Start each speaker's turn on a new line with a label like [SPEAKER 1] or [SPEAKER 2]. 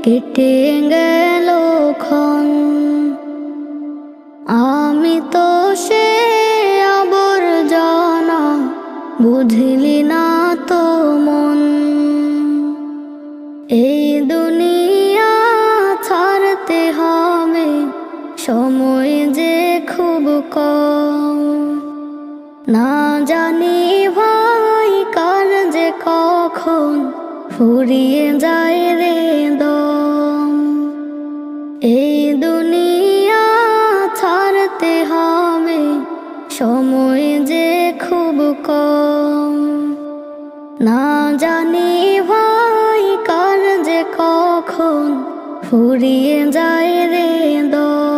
[SPEAKER 1] কেটে গেল ক্ষণ। আমি তো সে আবর্জনা, বুঝলি না তো মন। এই দুনিয়া ছাড়তে হবে, সময় যে খুব কম। না জানি ভাই কার যে কখন ফুরিয়ে যায় রে দম। এই দুনিয়া ছাড়তে হবে, সময় যে খুব কম। না জানি ভাই কার যে কখন ফুরিয়ে যায় রে দম।